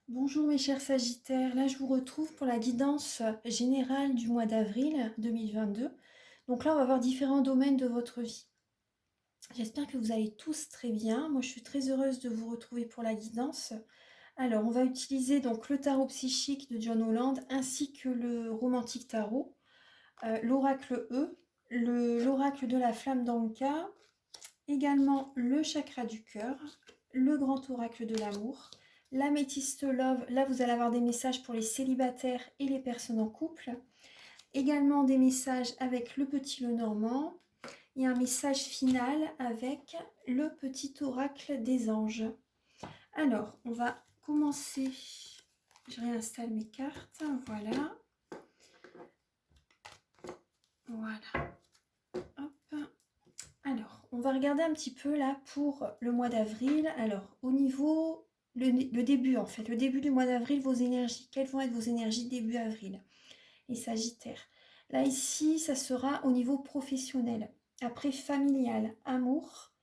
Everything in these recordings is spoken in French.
Bonjour mes chers Sagittaires, là je vous retrouve pour la guidance générale du mois d'avril 2022. Donc là on va voir différents domaines de votre vie. J'espère que vous allez tous très bien. Moi je suis très heureuse de vous retrouver pour la guidance. Alors on va utiliser donc le tarot psychique de John Holland ainsi que le romantique tarot, l'oracle E, l'oracle de la flamme d'Anka, également le chakra du cœur, le grand oracle de l'amour, l'améthyste love. Là, vous allez avoir des messages pour les célibataires et les personnes en couple. Également des messages avec le petit Lenormand. Et un message final avec le petit oracle des anges. Alors, on va commencer. Je réinstalle mes cartes. Voilà. Voilà. Hop. Alors, on va regarder un petit peu là pour le mois d'avril. Alors, au niveau, le début en fait, le début du mois d'avril, vos énergies. Quelles vont être vos énergies début avril? Les Sagittaires. Là, ici, ça sera au niveau professionnel. Après, familial, amour,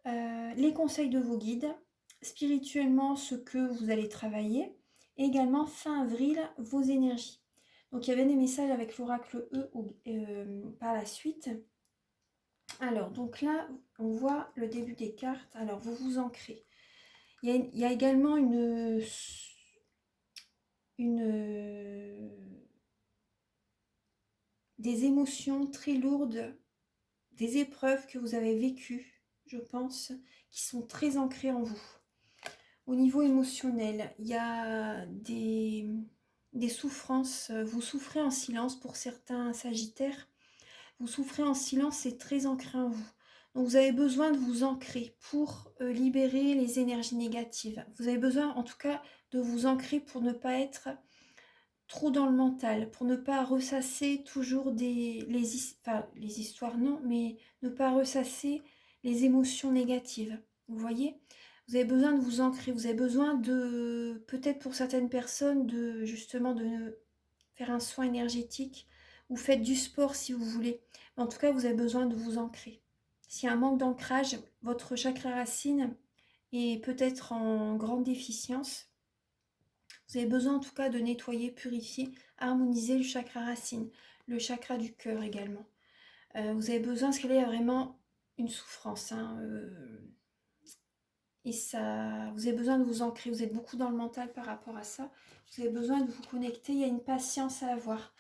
les conseils de vos guides, spirituellement, ce que vous allez travailler. Et également, fin avril, vos énergies. Donc, il y avait des messages avec l'oracle E par la suite. Alors, donc là, on voit le début des cartes. Alors, vous vous ancrez. Il y a également des émotions très lourdes, des épreuves que vous avez vécues, je pense, qui sont très ancrées en vous. Au niveau émotionnel, il y a des souffrances. Vous souffrez en silence pour certains Sagittaires. Vous souffrez en silence, c'est très ancré en vous. Donc vous avez besoin de vous ancrer pour libérer les énergies négatives. Vous avez besoin en tout cas de vous ancrer pour ne pas être trop dans le mental, pour ne pas ressasser toujours les histoires non, mais ne pas ressasser les émotions négatives. Vous voyez? Vous avez besoin de vous ancrer, vous avez besoin de, peut-être pour certaines personnes, de justement de faire un soin énergétique, ou faites du sport si vous voulez. Mais en tout cas, vous avez besoin de vous ancrer. S'il y a un manque d'ancrage, votre chakra racine est peut-être en grande déficience. Vous avez besoin en tout cas de nettoyer, purifier, harmoniser le chakra racine, le chakra du cœur également. Vous avez besoin, parce qu'il y a vraiment une souffrance. Et ça, vous avez besoin de vous ancrer, vous êtes beaucoup dans le mental par rapport à ça. Vous avez besoin de vous connecter, il y a une patience à avoir.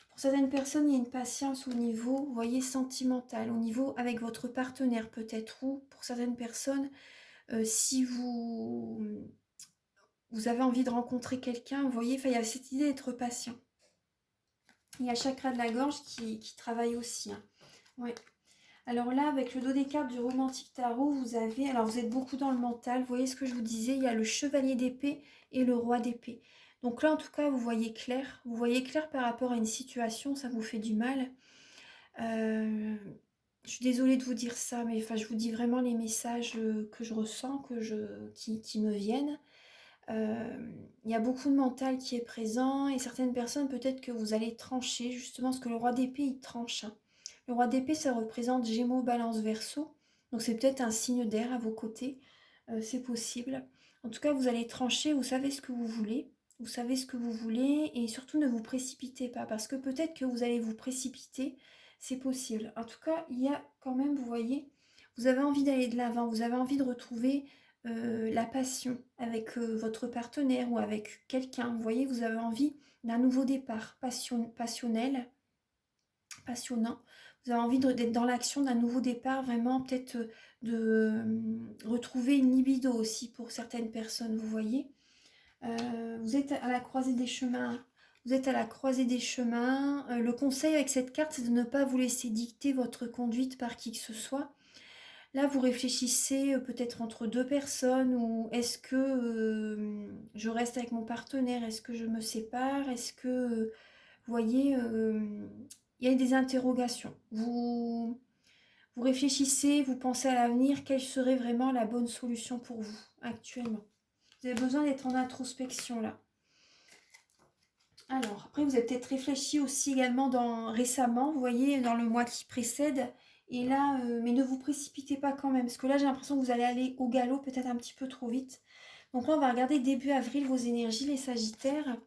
Pour certaines personnes, il y a une patience au niveau, vous voyez, sentimental, au niveau avec votre partenaire peut-être, ou pour certaines personnes, si vous avez envie de rencontrer quelqu'un, vous voyez, il y a cette idée d'être patient. Il y a le chakra de la gorge qui travaille aussi. Ouais. Alors là, avec le dos des cartes du romantique tarot, vous avez, alors vous êtes beaucoup dans le mental, vous voyez ce que je vous disais, il y a le chevalier d'épée et le roi d'épée. Donc là, en tout cas, vous voyez clair par rapport à une situation, ça vous fait du mal. Je suis désolée de vous dire ça, mais enfin, je vous dis vraiment les messages que je ressens, qui me viennent. Il y a beaucoup de mental qui est présent et certaines personnes, peut-être que vous allez trancher, justement, parce que le roi d'épée, il tranche. Le roi d'épée, ça représente Gémeaux, Balance, Verseau. Donc c'est peut-être un signe d'air à vos côtés. C'est possible. En tout cas, vous allez trancher, vous savez ce que vous voulez. Vous savez ce que vous voulez et surtout ne vous précipitez pas parce que peut-être que vous allez vous précipiter. C'est possible. En tout cas, il y a quand même, vous voyez, vous avez envie d'aller de l'avant. Vous avez envie de retrouver la passion avec votre partenaire ou avec quelqu'un. Vous voyez, vous avez envie d'un nouveau départ passionnel, passionnant. Vous avez envie d'être dans l'action d'un nouveau départ, vraiment peut-être de retrouver une libido aussi pour certaines personnes, vous voyez. Vous êtes à la croisée des chemins. Vous êtes à la croisée des chemins. Le conseil avec cette carte, c'est de ne pas vous laisser dicter votre conduite par qui que ce soit. Là, vous réfléchissez peut-être entre deux personnes ou est-ce que je reste avec mon partenaire, est-ce que je me sépare, est-ce que, vous voyez, il y a des interrogations. Vous réfléchissez, vous pensez à l'avenir, quelle serait vraiment la bonne solution pour vous actuellement. Vous avez besoin d'être en introspection là. Alors, après, vous avez peut-être réfléchi aussi également récemment, vous voyez, dans le mois qui précède. Et là, mais ne vous précipitez pas quand même, parce que là, j'ai l'impression que vous allez aller au galop, peut-être un petit peu trop vite. Donc là, on va regarder début avril vos énergies, les Sagittaires.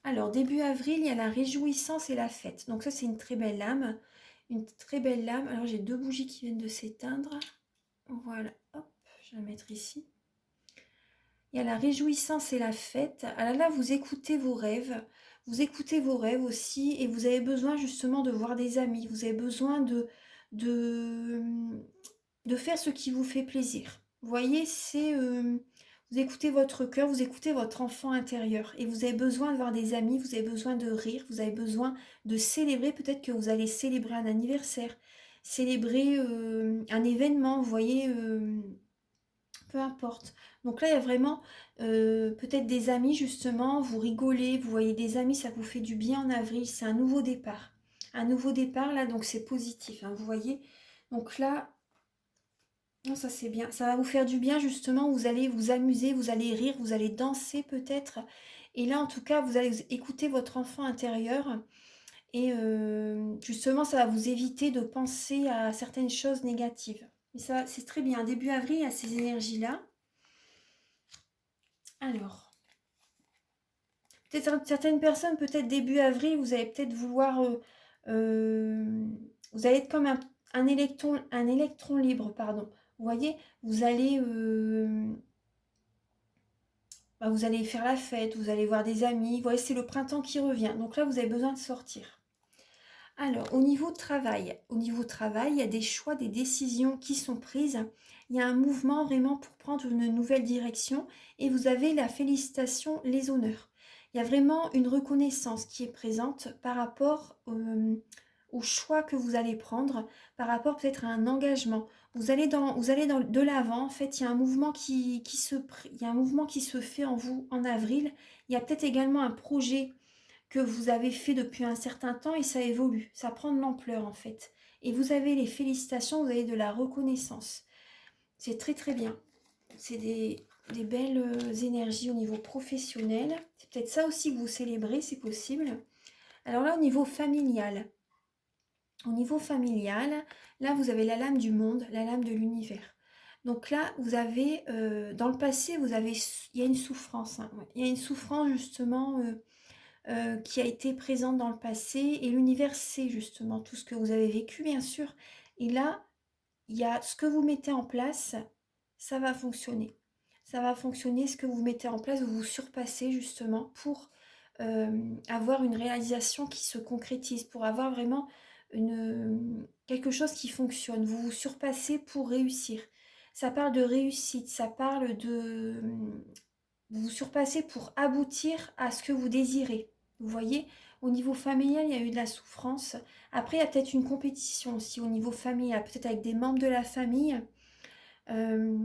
Alors, début avril, il y a la réjouissance et la fête. Donc ça, c'est une très belle lame. Une très belle lame. Alors, j'ai 2 bougies qui viennent de s'éteindre. Voilà, hop, je vais la mettre ici. Il y a la réjouissance et la fête. Alors là, vous écoutez vos rêves. Vous écoutez vos rêves aussi. Et vous avez besoin justement de voir des amis. Vous avez besoin de, de faire ce qui vous fait plaisir. Vous voyez, c'est... vous écoutez votre cœur, vous écoutez votre enfant intérieur. Et vous avez besoin de voir des amis, vous avez besoin de rire, vous avez besoin de célébrer. Peut-être que vous allez célébrer un anniversaire, célébrer un événement, vous voyez... peu importe. Donc là, il y a vraiment peut-être des amis, justement, vous rigolez, vous voyez des amis, ça vous fait du bien en avril, c'est un nouveau départ. Un nouveau départ, là, donc c'est positif, hein, vous voyez. Donc là, non, ça c'est bien. Ça va vous faire du bien, justement, vous allez vous amuser, vous allez rire, vous allez danser peut-être. Et là, en tout cas, vous allez écouter votre enfant intérieur. Et justement, ça va vous éviter de penser à certaines choses négatives. Et ça, c'est très bien. Début avril, il y a ces énergies-là. Alors, peut-être certaines personnes, peut-être début avril, vous allez peut-être vouloir... vous allez être comme un électron libre, pardon. Vous voyez, vous allez faire la fête, vous allez voir des amis. Vous voyez, c'est le printemps qui revient. Donc là, vous avez besoin de sortir. Alors, au niveau travail, il y a des choix, des décisions qui sont prises. Il y a un mouvement vraiment pour prendre une nouvelle direction et vous avez la félicitation, les honneurs. Il y a vraiment une reconnaissance qui est présente par rapport au choix que vous allez prendre, par rapport peut-être à un engagement. Vous allez de l'avant. En fait, il y a un mouvement il y a un mouvement qui se fait en vous en avril. Il y a peut-être également un projet que vous avez fait depuis un certain temps et ça évolue, ça prend de l'ampleur en fait. Et vous avez les félicitations, vous avez de la reconnaissance. C'est très très bien. C'est des belles énergies au niveau professionnel. C'est peut-être ça aussi que vous célébrez, c'est possible. Alors là, au niveau familial, là vous avez la lame du monde, la lame de l'univers. Donc là, vous avez, dans le passé, il y a une souffrance. Hein, ouais. Il y a une souffrance justement qui a été présente dans le passé et l'univers sait justement tout ce que vous avez vécu bien sûr et là il y a ce que vous mettez en place, ça va fonctionner, ça va fonctionner. Ce que vous mettez en place, vous vous surpassez justement pour avoir une réalisation qui se concrétise, pour avoir vraiment quelque chose qui fonctionne. Vous vous surpassez pour réussir, ça parle de réussite, ça parle de vous vous surpassez pour aboutir à ce que vous désirez. Vous voyez, au niveau familial, il y a eu de la souffrance. Après, il y a peut-être une compétition aussi au niveau familial, peut-être avec des membres de la famille, euh,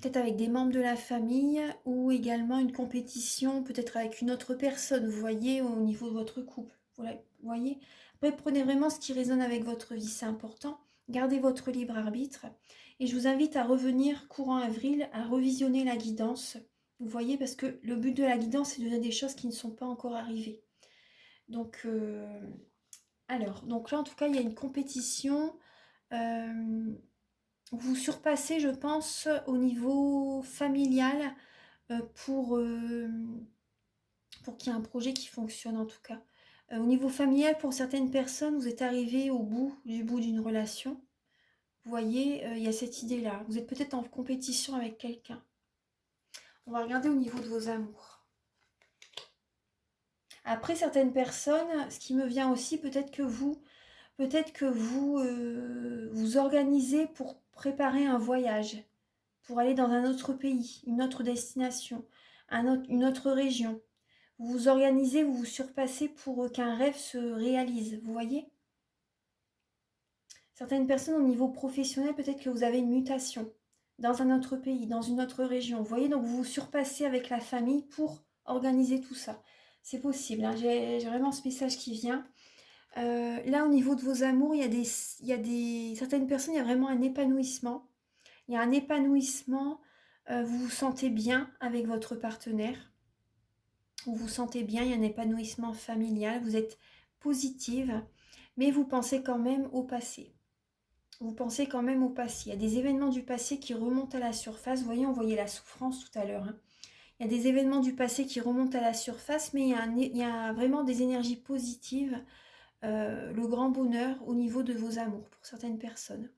peut-être avec des membres de la famille, ou également une compétition, peut-être avec une autre personne, vous voyez, au niveau de votre couple. Voilà, vous voyez. Après, prenez vraiment ce qui résonne avec votre vie, c'est important. Gardez votre libre arbitre. Et je vous invite à revenir courant avril, à revisionner la guidance. Vous voyez, parce que le but de la guidance, c'est de donner des choses qui ne sont pas encore arrivées. Donc, donc là, en tout cas, il y a une compétition. Vous surpassez, je pense, au niveau familial euh, pour, euh, pour qu'il y ait un projet qui fonctionne en tout cas. Au niveau familial, pour certaines personnes, vous êtes arrivé au bout d'une relation. Vous voyez, il y a cette idée-là. Vous êtes peut-être en compétition avec quelqu'un. On va regarder au niveau de vos amours. Après, certaines personnes, ce qui me vient aussi, peut-être que vous vous organisez pour préparer un voyage, pour aller dans un autre pays, une autre destination, une autre région. Vous vous organisez, vous vous surpassez pour qu'un rêve se réalise, vous voyez? Certaines personnes au niveau professionnel, peut-être que vous avez une mutation dans un autre pays, dans une autre région. Vous voyez, donc vous vous surpassez avec la famille pour organiser tout ça. C'est possible, hein. J'ai vraiment ce message qui vient. Là, au niveau de vos amours, certaines personnes, il y a vraiment un épanouissement. Il y a un épanouissement, vous vous sentez bien avec votre partenaire. Vous vous sentez bien, il y a un épanouissement familial, vous êtes positive, mais vous pensez quand même au passé. Vous pensez quand même au passé. Il y a des événements du passé qui remontent à la surface. Vous voyez, on voyait la souffrance tout à l'heure. Hein. Il y a des événements du passé qui remontent à la surface, mais il y a vraiment des énergies positives, le grand bonheur au niveau de vos amours pour certaines personnes.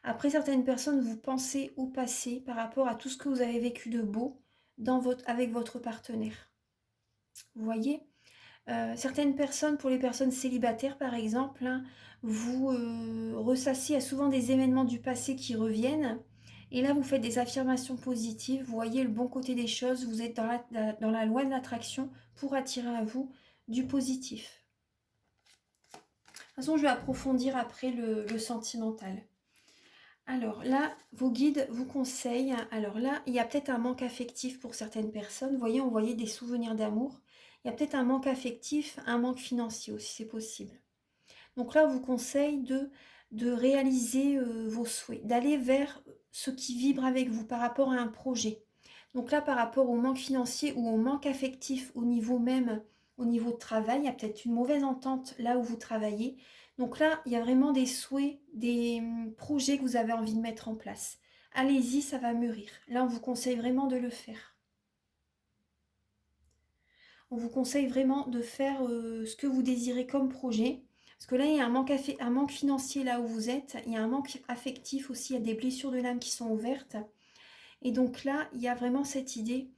Après, certaines personnes, vous pensez au passé par rapport à tout ce que vous avez vécu de beau avec votre partenaire. Vous voyez? Certaines personnes, pour les personnes célibataires par exemple, hein, vous ressassiez à souvent des événements du passé qui reviennent. Et là, vous faites des affirmations positives, vous voyez le bon côté des choses, vous êtes dans la loi de l'attraction pour attirer à vous du positif. De toute façon, je vais approfondir après le sentimental. Alors là, vos guides vous conseillent, alors là, il y a peut-être un manque affectif pour certaines personnes. Vous voyez, on voyait des souvenirs d'amour. Il y a peut-être un manque affectif, un manque financier aussi, c'est possible. Donc là, on vous conseille de réaliser vos souhaits, d'aller vers ce qui vibre avec vous par rapport à un projet. Donc là, par rapport au manque financier ou au manque affectif au niveau même, au niveau de travail, il y a peut-être une mauvaise entente là où vous travaillez. Donc là, il y a vraiment des souhaits, des projets que vous avez envie de mettre en place. Allez-y, ça va mûrir. Là, on vous conseille vraiment de le faire. On vous conseille vraiment de faire ce que vous désirez comme projet. Parce que là, il y a un manque financier là où vous êtes. Il y a un manque affectif aussi. Il y a des blessures de l'âme qui sont ouvertes. Et donc là, il y a vraiment cette idée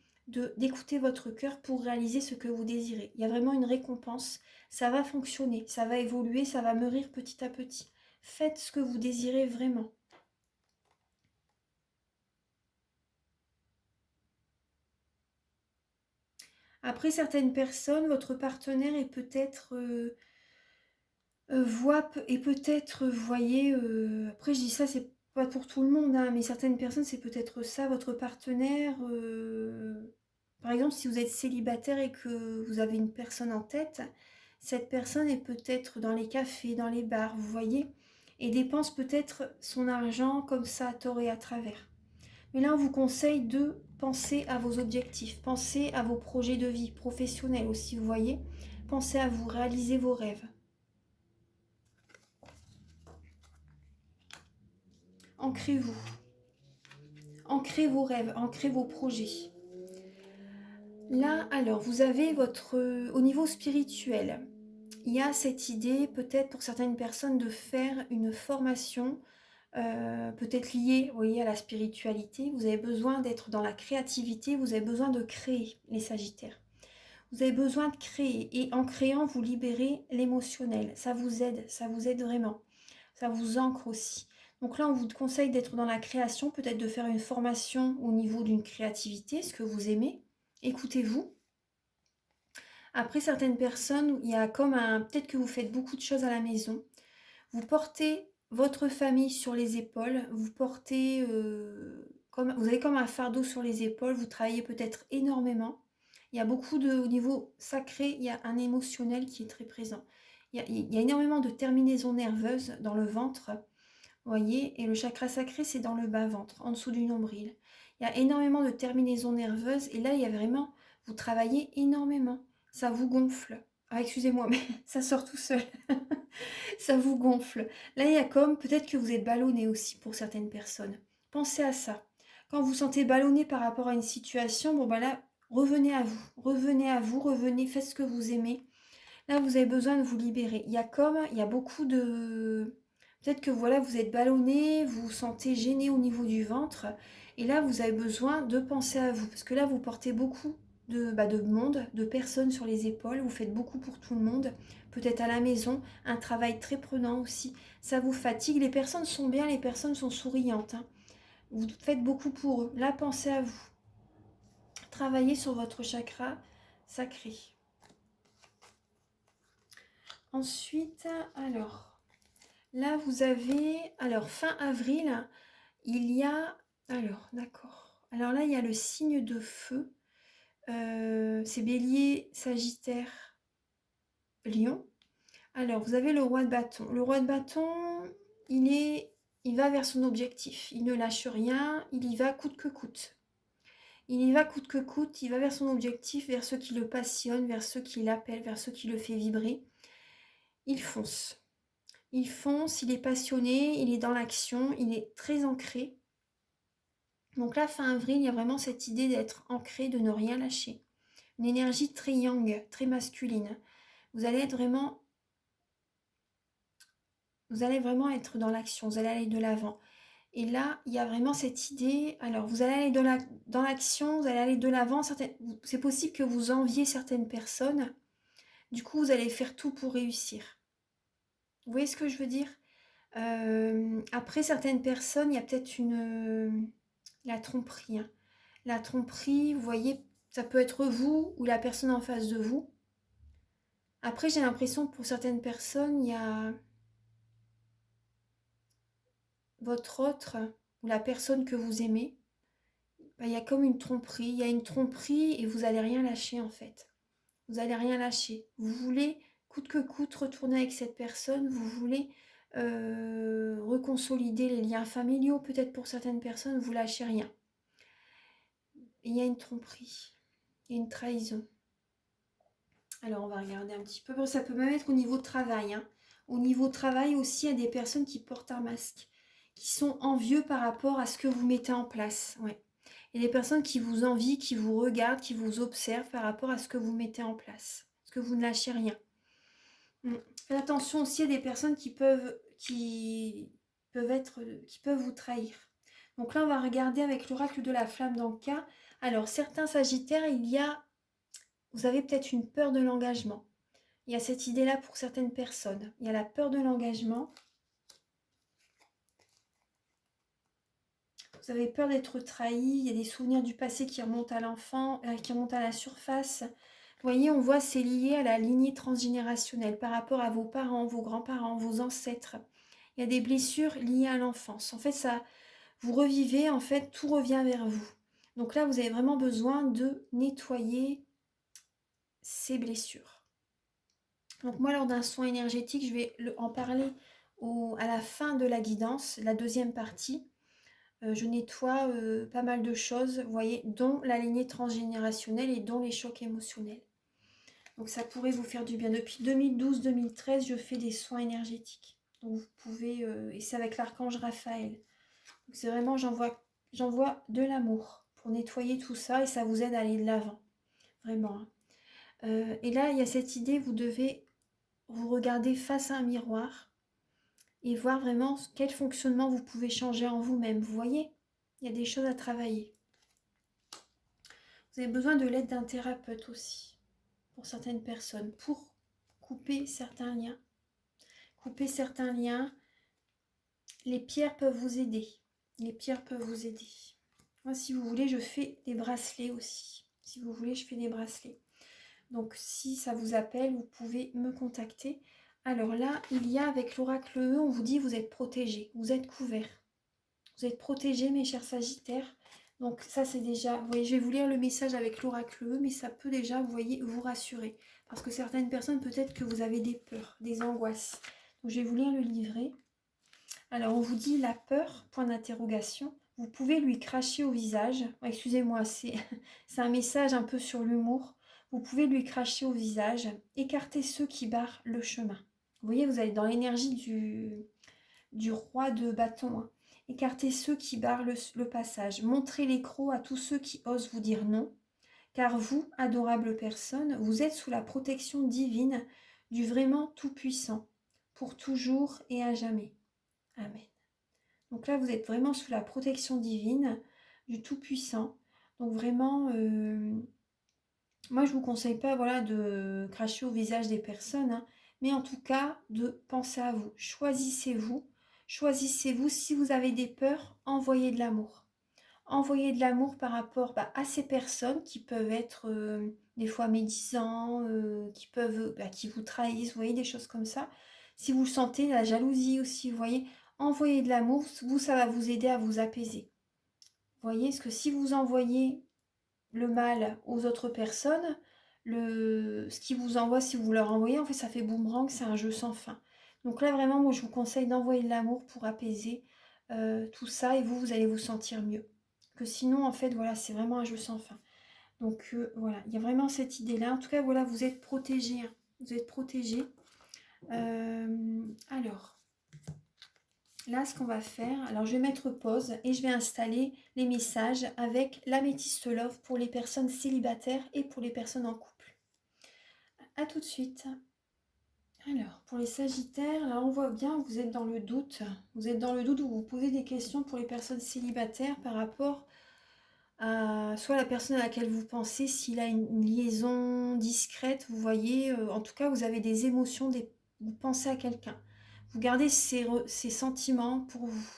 d'écouter votre cœur pour réaliser ce que vous désirez. Il y a vraiment une récompense. Ça va fonctionner, ça va évoluer, ça va mûrir petit à petit. Faites ce que vous désirez vraiment. Après, certaines personnes, votre partenaire est peut-être et peut-être, vous voyez, après je dis ça, c'est pas pour tout le monde, hein, mais certaines personnes, c'est peut-être ça, votre partenaire. Par exemple, si vous êtes célibataire et que vous avez une personne en tête, cette personne est peut-être dans les cafés, dans les bars, vous voyez, et dépense peut-être son argent comme ça à tort et à travers. Mais là, on vous conseille de penser à vos objectifs, penser à vos projets de vie professionnels aussi, vous voyez. Pensez à vous, réaliser vos rêves. Ancrez-vous. Ancrez vos rêves, ancrez vos projets. Là, alors, vous avez au niveau spirituel, il y a cette idée, peut-être pour certaines personnes, de faire une formation, peut-être liée, vous voyez, à la spiritualité. Vous avez besoin d'être dans la créativité, vous avez besoin de créer, les Sagittaires. Vous avez besoin de créer, et en créant, vous libérez l'émotionnel. Ça vous aide vraiment. Ça vous ancre aussi. Donc là, on vous conseille d'être dans la création, peut-être de faire une formation au niveau d'une créativité, ce que vous aimez. Écoutez-vous. Après, certaines personnes, il y a comme peut-être que vous faites beaucoup de choses à la maison. Vous portez votre famille sur les épaules. Vous portez vous avez comme un fardeau sur les épaules. Vous travaillez peut-être énormément. Il y a au niveau sacré, il y a un émotionnel qui est très présent. Il y a énormément de terminaisons nerveuses dans le ventre. Vous voyez, et le chakra sacré, c'est dans le bas-ventre, en dessous du nombril. Il y a énormément de terminaisons nerveuses, et là, il y a vraiment, vous travaillez énormément. Ça vous gonfle. Ah, excusez-moi, mais ça sort tout seul. Ça vous gonfle. Là, il y a comme, peut-être que vous êtes ballonné aussi pour certaines personnes. Pensez à ça. Quand vous vous sentez ballonné par rapport à une situation, bon, bah là, revenez à vous. Revenez à vous, revenez, faites ce que vous aimez. Là, vous avez besoin de vous libérer. Il y a beaucoup de... Peut-être que voilà, vous êtes ballonné, vous vous sentez gêné au niveau du ventre. Et là, vous avez besoin de penser à vous. Parce que là, vous portez beaucoup de monde, de personnes sur les épaules. Vous faites beaucoup pour tout le monde. Peut-être à la maison, un travail très prenant aussi. Ça vous fatigue. Les personnes sont bien, les personnes sont souriantes, hein. Vous faites beaucoup pour eux. Là, pensez à vous. Travaillez sur votre chakra sacré. Ensuite, alors, là vous avez, alors fin avril, il y a, alors d'accord, alors là il y a le signe de feu, c'est Bélier, Sagittaire, Lion. Alors vous avez le roi de bâton. Le roi de bâton, il va vers son objectif, il ne lâche rien, il y va coûte que coûte. Il y va coûte que coûte, il va vers son objectif, vers ce qui le passionne, vers ce qui l'appelle, vers ce qui le fait vibrer. Il fonce. Il fonce, il est passionné, il est dans l'action, il est très ancré. Donc là, fin avril, il y a vraiment cette idée d'être ancré, de ne rien lâcher. Une énergie très yang, très masculine. Vous allez vraiment être dans l'action, vous allez aller de l'avant. Et là, il y a vraiment cette idée, alors vous allez aller dans l'action, vous allez aller de l'avant. C'est possible que vous enviez certaines personnes. Du coup, vous allez faire tout pour réussir. Vous voyez ce que je veux dire? Après, certaines personnes, il y a peut-être la tromperie, hein. La tromperie, vous voyez, ça peut être vous ou la personne en face de vous. Après, j'ai l'impression que pour certaines personnes, il y a votre autre ou la personne que vous aimez. Ben, il y a comme une tromperie. Il y a une tromperie et vous n'allez rien lâcher en fait. Vous n'allez rien lâcher. Vous voulez, coûte que coûte, retourner avec cette personne. Vous voulez reconsolider les liens familiaux. Peut-être pour certaines personnes, vous lâchez rien. Et il y a une tromperie. Il y a une trahison. Alors, on va regarder un petit peu. Ça peut même être au niveau de travail, hein. Au niveau de travail aussi, il y a des personnes qui portent un masque, qui sont envieux par rapport à ce que vous mettez en place. Ouais. Il y a des personnes qui vous envient, qui vous regardent, qui vous observent par rapport à ce que vous mettez en place. Parce que vous ne lâchez rien. Faites attention aussi à des personnes qui peuvent vous trahir. Donc là, on va regarder avec l'oracle de la flamme dans le cas. Alors, certains sagittaires, vous avez peut-être une peur de l'engagement. Il y a cette idée-là pour certaines personnes. Il y a la peur de l'engagement. Vous avez peur d'être trahi. Il y a des souvenirs du passé qui remontent à l'enfant, qui remontent à la surface. Vous voyez, on voit c'est lié à la lignée transgénérationnelle par rapport à vos parents, vos grands-parents, vos ancêtres. Il y a des blessures liées à l'enfance. En fait, ça, vous revivez, en fait, tout revient vers vous. Donc là, vous avez vraiment besoin de nettoyer ces blessures. Donc moi, lors d'un soin énergétique, je vais en parler à la fin de la guidance, la deuxième partie. Je nettoie pas mal de choses, vous voyez, dont la lignée transgénérationnelle et dont les chocs émotionnels. Donc ça pourrait vous faire du bien. Depuis 2012-2013, je fais des soins énergétiques. Donc vous pouvez, et c'est avec l'archange Raphaël. Donc c'est vraiment, j'envoie de l'amour pour nettoyer tout ça et ça vous aide à aller de l'avant. Vraiment, hein. Et là, il y a cette idée, vous devez vous regarder face à un miroir et voir vraiment quel fonctionnement vous pouvez changer en vous-même. Vous voyez, il y a des choses à travailler. Vous avez besoin de l'aide d'un thérapeute aussi, pour certaines personnes, pour couper certains liens. Couper certains liens, les pierres peuvent vous aider. Les pierres peuvent vous aider. Moi, si vous voulez, je fais des bracelets aussi. Si vous voulez, je fais des bracelets. Donc, si ça vous appelle, vous pouvez me contacter. Alors là, il y a avec l'oracle E, on vous dit vous êtes protégés, vous êtes couverts. Vous êtes protégés, mes chers Sagittaires. Donc ça, c'est déjà... Vous voyez, je vais vous lire le message avec l'oracle E, mais ça peut déjà, vous voyez, vous rassurer. Parce que certaines personnes, peut-être que vous avez des peurs, des angoisses. Donc, je vais vous lire le livret. Alors, on vous dit la peur, point d'interrogation. Vous pouvez lui cracher au visage. Excusez-moi, c'est un message un peu sur l'humour. Vous pouvez lui cracher au visage. Écartez ceux qui barrent le chemin. Vous voyez, vous allez dans l'énergie du roi de bâton, hein. Écartez ceux qui barrent le passage. Montrez l'écrou à tous ceux qui osent vous dire non. Car vous, adorable personne, vous êtes sous la protection divine du vraiment tout-puissant, pour toujours et à jamais. Amen. Donc là, vous êtes vraiment sous la protection divine du Tout-Puissant. Donc vraiment, moi, je ne vous conseille pas, voilà, de cracher au visage des personnes, hein, mais en tout cas, de penser à vous. Choisissez-vous. Choisissez-vous. Si vous avez des peurs, envoyez de l'amour. Envoyez de l'amour par rapport à ces personnes qui peuvent être des fois médisants, qui vous trahissent, vous voyez, des choses comme ça. Si vous le sentez, la jalousie aussi, vous voyez, envoyez de l'amour, vous, ça va vous aider à vous apaiser. Vous voyez, parce que si vous envoyez le mal aux autres personnes, ce qui vous envoie, si vous leur envoyez, en fait, ça fait boomerang, c'est un jeu sans fin. Donc là, vraiment, moi, je vous conseille d'envoyer de l'amour pour apaiser tout ça et vous allez vous sentir mieux. Que sinon, en fait, voilà, c'est vraiment un jeu sans fin. Donc, voilà, il y a vraiment cette idée-là. En tout cas, voilà, vous êtes protégés, hein. Vous êtes protégés. Alors, Là, ce qu'on va faire, alors je vais mettre pause et je vais installer les messages avec l'améthyste love pour les personnes célibataires et pour les personnes en couple. À tout de suite. Alors, pour les sagittaires, là on voit bien que vous êtes dans le doute. Vous êtes dans le doute où vous posez des questions pour les personnes célibataires par rapport à soit la personne à laquelle vous pensez, s'il a une liaison discrète, vous voyez, en tout cas vous avez des émotions, vous pensez à quelqu'un. Vous gardez ces sentiments pour vous.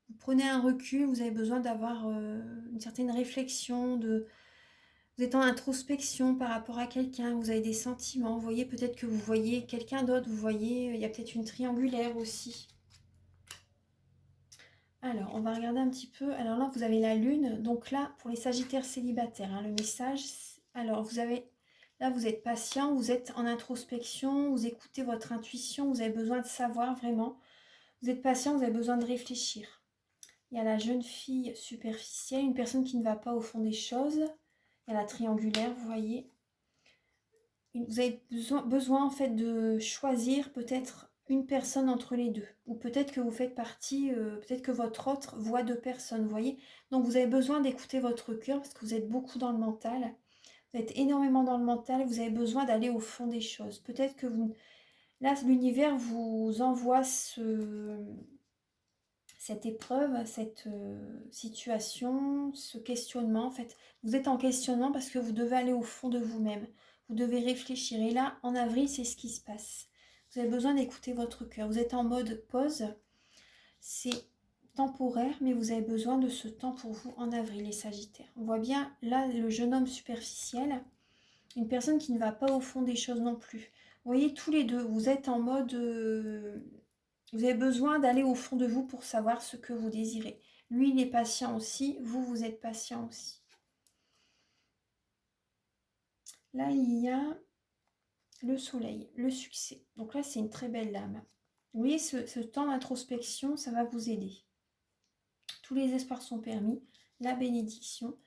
Vous prenez un recul, vous avez besoin d'avoir une certaine réflexion, vous êtes en introspection par rapport à quelqu'un, vous avez des sentiments, vous voyez peut-être que vous voyez quelqu'un d'autre, vous voyez, il y a peut-être une triangulaire aussi. Alors, on va regarder un petit peu. Alors là, vous avez la lune. Donc là, pour les sagittaires célibataires, hein, le message, alors là, vous êtes patient, vous êtes en introspection, vous écoutez votre intuition, vous avez besoin de savoir vraiment. Vous êtes patient, vous avez besoin de réfléchir. Il y a la jeune fille superficielle, une personne qui ne va pas au fond des choses. Il y a la triangulaire, vous voyez. Vous avez besoin en fait de choisir peut-être une personne entre les deux. Ou peut-être que vous faites partie, peut-être que votre autre voit deux personnes, vous voyez. Donc vous avez besoin d'écouter votre cœur parce que vous êtes beaucoup dans le mental. Vous êtes énormément dans le mental, vous avez besoin d'aller au fond des choses. Peut-être que là, l'univers vous envoie cette épreuve, cette situation, ce questionnement. En fait, vous êtes en questionnement parce que vous devez aller au fond de vous-même. Vous devez réfléchir. Et là, en avril, c'est ce qui se passe. Vous avez besoin d'écouter votre cœur. Vous êtes en mode pause. C'est temporaire, mais vous avez besoin de ce temps pour vous en avril, les Sagittaires. On voit bien là le jeune homme superficiel, une personne qui ne va pas au fond des choses non plus. Vous voyez, tous les deux, vous êtes en mode... vous avez besoin d'aller au fond de vous pour savoir ce que vous désirez. Lui, il est patient aussi. Vous, vous êtes patient aussi. Là, il y a le soleil, le succès. Donc là, c'est une très belle dame. Vous voyez, ce temps d'introspection, ça va vous aider. Tous les espoirs sont permis. La bénédiction,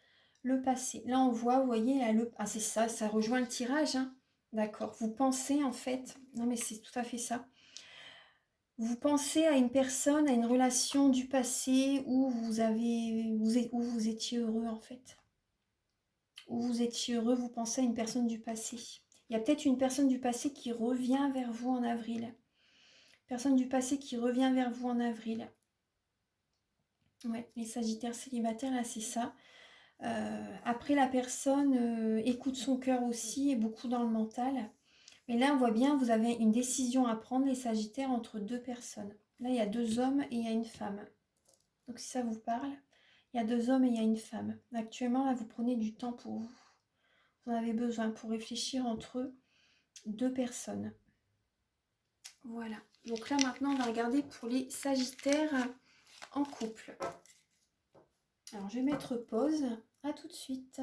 le passé. Là, on voit, vous voyez, là, ah, c'est ça, ça rejoint le tirage. Hein. D'accord. Vous pensez, en fait... Non, mais c'est tout à fait ça. Vous pensez à une personne, à une relation du passé où où vous étiez heureux en fait. Où vous étiez heureux, vous pensez à une personne du passé. Il y a peut-être une personne du passé qui revient vers vous en avril. Personne du passé qui revient vers vous en avril. Ouais, les sagittaires célibataires, là c'est ça. Après la personne écoute son cœur aussi et beaucoup dans le mental. Mais là on voit bien, vous avez une décision à prendre les sagittaires entre deux personnes. Là il y a deux hommes et il y a une femme. Donc si ça vous parle, il y a deux hommes et il y a une femme. Actuellement, là, vous prenez du temps pour vous. Vous en avez besoin pour réfléchir entre deux personnes. Voilà. Donc là, maintenant, on va regarder pour les sagittaires en couple. Alors, je vais mettre pause. À tout de suite.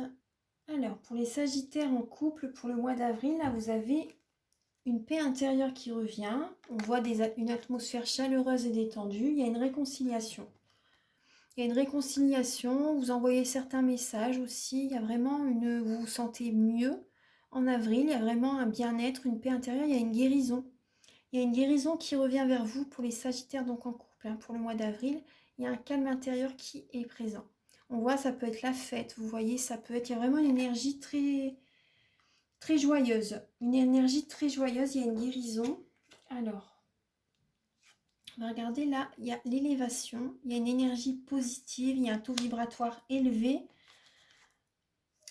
Alors, pour les sagittaires en couple, pour le mois d'avril, là, vous avez une paix intérieure qui revient. On voit une atmosphère chaleureuse et détendue. Il y a une réconciliation. Il y a une réconciliation, vous envoyez certains messages aussi, il y a vraiment vous vous sentez mieux en avril, il y a vraiment un bien-être, une paix intérieure, il y a une guérison. Il y a une guérison qui revient vers vous pour les sagittaires donc en couple. Hein, pour le mois d'avril, il y a un calme intérieur qui est présent. On voit, ça peut être la fête, vous voyez, il y a vraiment une énergie très, très joyeuse. Une énergie très joyeuse, il y a une guérison. Alors... on va regarder là, il y a l'élévation, il y a une énergie positive, il y a un taux vibratoire élevé.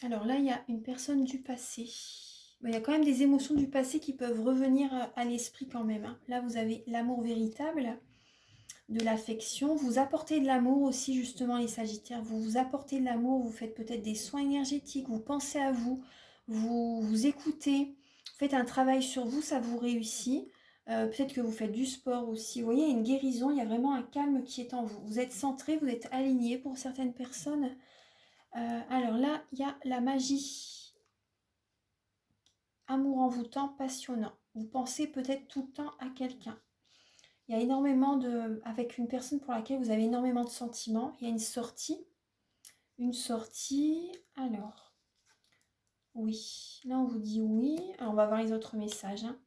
Alors là, il y a une personne du passé. Bon, il y a quand même des émotions du passé qui peuvent revenir à l'esprit quand même. Hein. Là, vous avez l'amour véritable, de l'affection. Vous apportez de l'amour aussi, justement, les Sagittaires. Vous vous apportez de l'amour, vous faites peut-être des soins énergétiques, vous pensez à vous, vous écoutez, vous faites un travail sur vous, ça vous réussit. Peut-être que vous faites du sport aussi. Vous voyez, il y a une guérison, il y a vraiment un calme qui est en vous. Vous êtes centré, vous êtes aligné pour certaines personnes. Alors là, il y a la magie. Amour envoûtant, passionnant. Vous pensez peut-être tout le temps à quelqu'un. Il y a énormément avec une personne pour laquelle vous avez énormément de sentiments. Il y a une sortie. Une sortie. Alors, oui. Là, on vous dit oui. Alors, on va voir les autres messages. Hein.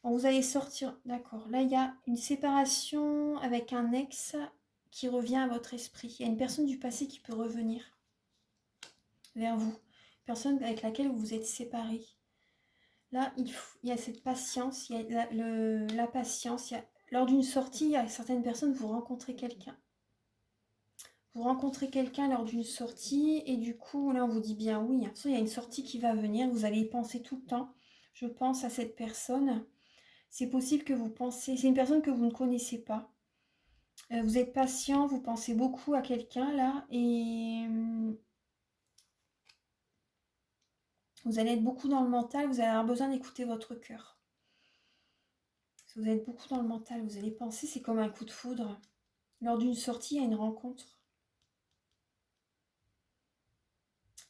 Bon, vous allez sortir, d'accord. Là, il y a une séparation avec un ex qui revient à votre esprit. Il y a une personne du passé qui peut revenir vers vous. Une personne avec laquelle vous vous êtes séparés. Là, il y a cette patience, il y a la patience. Lors d'une sortie, il y a certaines personnes, vous rencontrez quelqu'un. Vous rencontrez quelqu'un lors d'une sortie et du coup, là, on vous dit bien oui. Attention, il y a une sortie qui va venir, vous allez y penser tout le temps. Je pense à cette personne. C'est possible que vous pensez... C'est une personne que vous ne connaissez pas. Vous êtes patient, vous pensez beaucoup à quelqu'un là et vous allez être beaucoup dans le mental, vous allez avoir besoin d'écouter votre cœur. Si vous êtes beaucoup dans le mental, vous allez penser, c'est comme un coup de foudre. Lors d'une sortie, il y a une rencontre.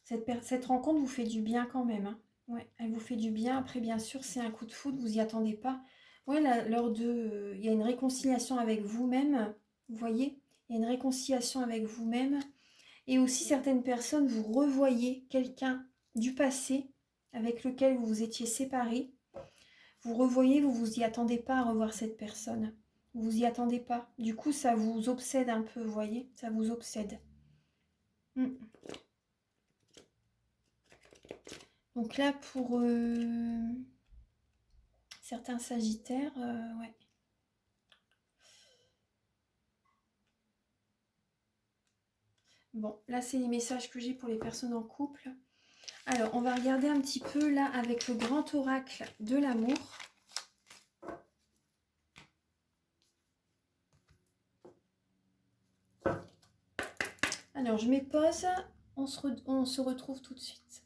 Cette rencontre vous fait du bien quand même. Hein. Ouais, elle vous fait du bien. Après, bien sûr, c'est un coup de foudre, vous n'y attendez pas. Ouais, là, il y a une réconciliation avec vous-même. Vous voyez, il y a une réconciliation avec vous-même. Et aussi, certaines personnes, vous revoyez quelqu'un du passé avec lequel vous vous étiez séparés. Vous revoyez, vous vous y attendez pas à revoir cette personne. Vous vous y attendez pas. Du coup, ça vous obsède un peu, vous voyez. Ça vous obsède. Donc là, pour certains sagittaires, ouais. Bon, là, c'est les messages que j'ai pour les personnes en couple. Alors, on va regarder un petit peu, là, avec le grand oracle de l'amour. Alors, je mets pause. On se retrouve tout de suite.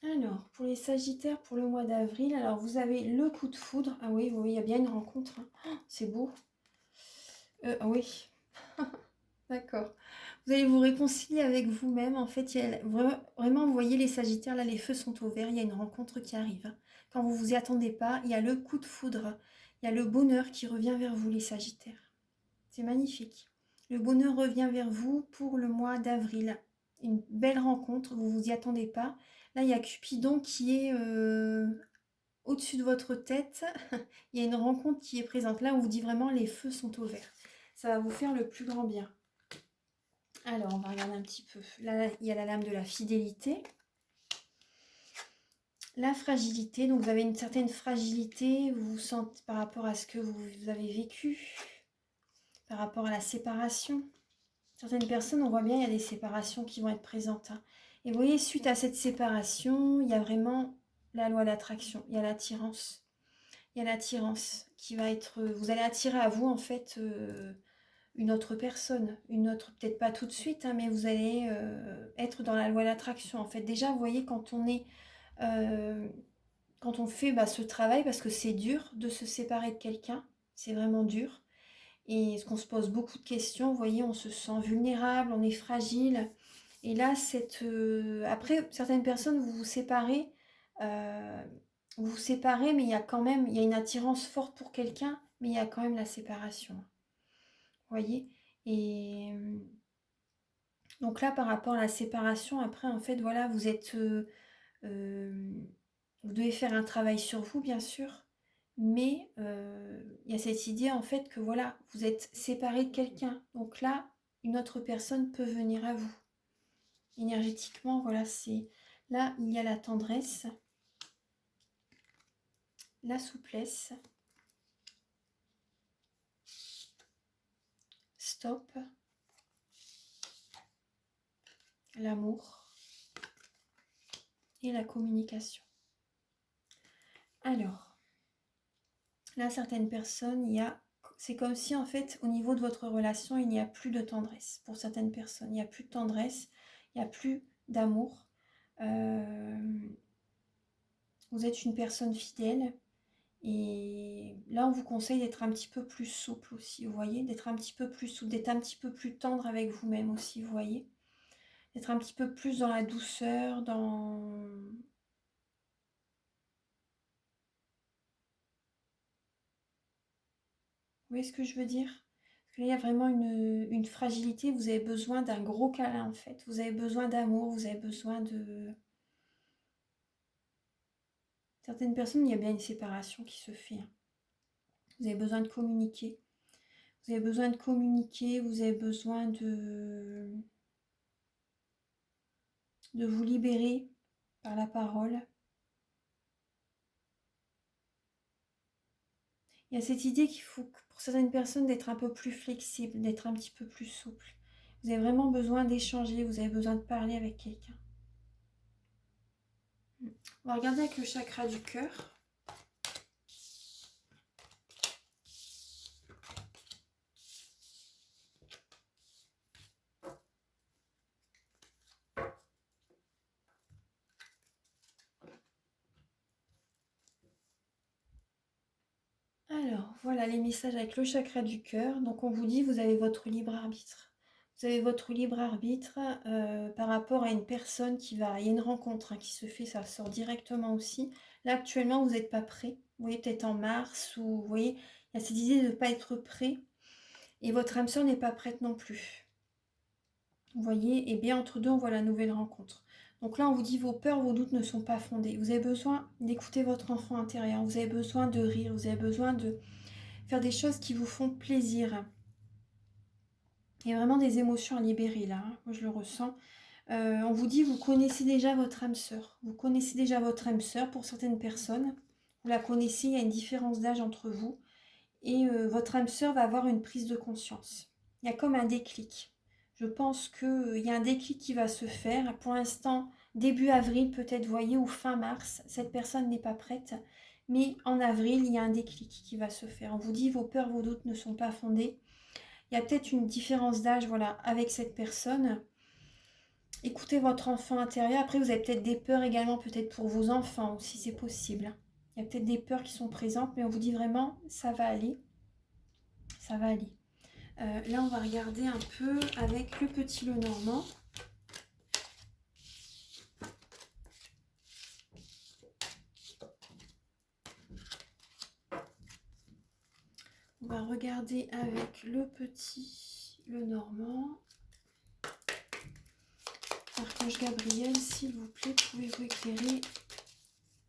Alors, pour les sagittaires, pour le mois d'avril, alors vous avez le coup de foudre. Ah oui, oui, il y a bien une rencontre. Hein. Oh, c'est beau. Ah oui. D'accord. Vous allez vous réconcilier avec vous-même. En fait, vraiment, vous voyez les sagittaires, là, les feux sont au vert. Il y a une rencontre qui arrive. Quand vous vous y attendez pas, il y a le coup de foudre. Il y a le bonheur qui revient vers vous, les sagittaires. C'est magnifique. Le bonheur revient vers vous pour le mois d'avril. Une belle rencontre, vous vous y attendez pas. Là, il y a Cupidon qui est au-dessus de votre tête. Il y a une rencontre qui est présente. Là, on vous dit vraiment les feux sont au vert. Ça va vous faire le plus grand bien. Alors, on va regarder un petit peu. Là, il y a la lame de la fidélité. La fragilité. Donc, vous avez une certaine fragilité. Vous vous sentez par rapport à ce que vous avez vécu. Par rapport à la séparation. Certaines personnes, on voit bien, il y a des séparations qui vont être présentes. Hein. Et vous voyez, suite à cette séparation, il y a vraiment la loi d'attraction. Il y a l'attirance. Il y a l'attirance qui va être... Vous allez attirer à vous, en fait... une autre personne, une autre, peut-être pas tout de suite, hein, mais vous allez être dans la loi d'attraction. En fait, déjà, vous voyez, quand on fait ce travail, parce que c'est dur de se séparer de quelqu'un, c'est vraiment dur, et ce qu'on se pose beaucoup de questions, vous voyez, on se sent vulnérable, on est fragile, et là, après, certaines personnes, euh, vous vous séparez, mais il y a quand même, il y a une attirance forte pour quelqu'un, mais il y a quand même la séparation. Vous voyez. Et donc là, par rapport à la séparation, après, en fait, voilà, vous devez faire un travail sur vous, bien sûr, mais il y a cette idée, en fait, que voilà, vous êtes séparé de quelqu'un. Donc là, une autre personne peut venir à vous. Énergétiquement, voilà, là, il y a la tendresse, la souplesse, stop, l'amour et la communication. Alors, là, certaines personnes, c'est comme si, en fait, au niveau de votre relation, il n'y a plus de tendresse. Pour certaines personnes, il n'y a plus de tendresse, il n'y a plus d'amour. Vous êtes une personne fidèle. Et là, on vous conseille d'être un petit peu plus souple aussi, vous voyez, d'être un petit peu plus souple, d'être un petit peu plus tendre avec vous-même aussi, vous voyez. D'être un petit peu plus dans la douceur, Vous voyez ce que je veux dire? Parce que là, il y a vraiment une fragilité, vous avez besoin d'un gros câlin en fait. Vous avez besoin d'amour, vous avez besoin de... Certaines personnes, il y a bien une séparation qui se fait. Vous avez besoin de communiquer. Vous avez besoin de communiquer, vous avez besoin de vous libérer par la parole. Il y a cette idée qu'il faut, pour certaines personnes, d'être un peu plus flexible, d'être un petit peu plus souple. Vous avez vraiment besoin d'échanger, vous avez besoin de parler avec quelqu'un. On va regarder avec le chakra du cœur. Alors, voilà les messages avec le chakra du cœur. Donc, on vous dit, vous avez votre libre arbitre. Vous avez votre libre arbitre par rapport à une personne qui va... Il y a une rencontre qui se fait, ça sort directement aussi. Là, actuellement, vous n'êtes pas prêt. Vous voyez, peut-être en mars, ou vous voyez, il y a cette idée de ne pas être prêt. Et votre âme sœur n'est pas prête non plus. Vous voyez, et bien entre deux, on voit la nouvelle rencontre. Donc là, on vous dit, vos peurs, vos doutes ne sont pas fondés. Vous avez besoin d'écouter votre enfant intérieur. Vous avez besoin de rire. Vous avez besoin de faire des choses qui vous font plaisir. Il y a vraiment des émotions à libérer là, hein. Moi je le ressens. On vous dit, vous connaissez déjà votre âme sœur. Vous connaissez déjà votre âme sœur pour certaines personnes. Vous la connaissez, il y a une différence d'âge entre vous. Et votre âme sœur va avoir une prise de conscience. Il y a comme un déclic. Je pense qu'il y a un déclic qui va se faire. Pour l'instant, début avril peut-être, voyez, ou fin mars, cette personne n'est pas prête. Mais en avril, il y a un déclic qui va se faire. On vous dit, vos peurs, vos doutes ne sont pas fondés. Il y a peut-être une différence d'âge, voilà, avec cette personne. Écoutez votre enfant intérieur. Après, vous avez peut-être des peurs également, peut-être pour vos enfants aussi, c'est possible. Il y a peut-être des peurs qui sont présentes, mais on vous dit vraiment, ça va aller. Ça va aller. Là, on va regarder un peu avec le petit Lenormand. On va regarder avec le petit Lenormand. Archange Gabriel, s'il vous plaît, pouvez-vous éclairer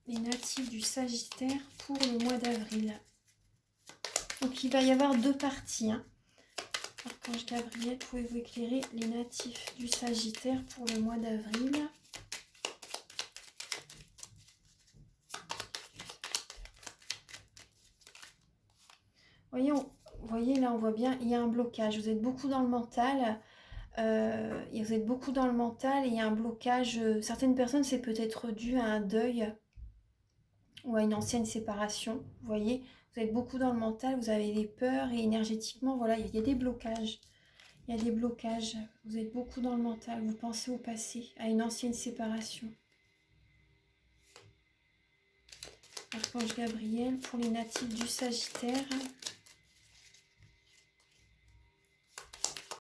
les natifs du Sagittaire pour le mois d'avril? Donc, il va y avoir deux parties. Archange Gabriel, pouvez-vous éclairer les natifs du Sagittaire pour le mois d'avril? Voyez, là, on voit bien, il y a un blocage. Vous êtes beaucoup dans le mental. Et vous êtes beaucoup dans le mental et il y a un blocage. Certaines personnes, c'est peut-être dû à un deuil ou à une ancienne séparation. Vous voyez, vous êtes beaucoup dans le mental, vous avez des peurs et énergétiquement, voilà, il y a des blocages. Il y a des blocages. Vous êtes beaucoup dans le mental. Vous pensez au passé, à une ancienne séparation. Archange Gabriel pour les natifs du Sagittaire.